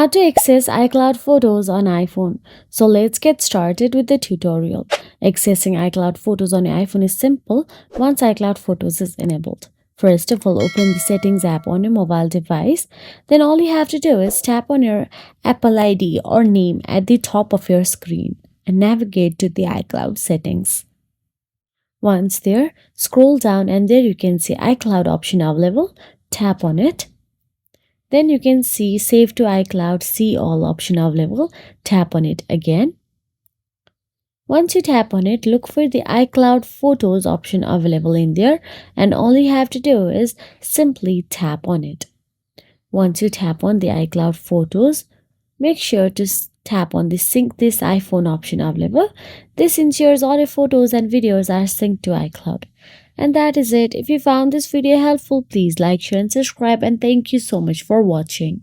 How to access iCloud photos on iPhone. So let's get started with the tutorial. Accessing iCloud photos on your iPhone is simple once iCloud photos is enabled. First of all, open the settings app on your mobile device. Then all you have to do is tap on your Apple ID or name at the top of your screen and navigate to the iCloud settings. Once there, scroll down and there you can see iCloud option available. Tap on it. Then you can see Save to iCloud See All option available. Tap on it again. Once you tap on it, look for the iCloud Photos option available in there, and all you have to do is simply tap on it. Once you tap on the iCloud Photos, make sure to tap on the Sync This iPhone option available. This ensures all your photos and videos are synced to iCloud. And that is it. If you found this video helpful, please like, share and subscribe, and thank you so much for watching.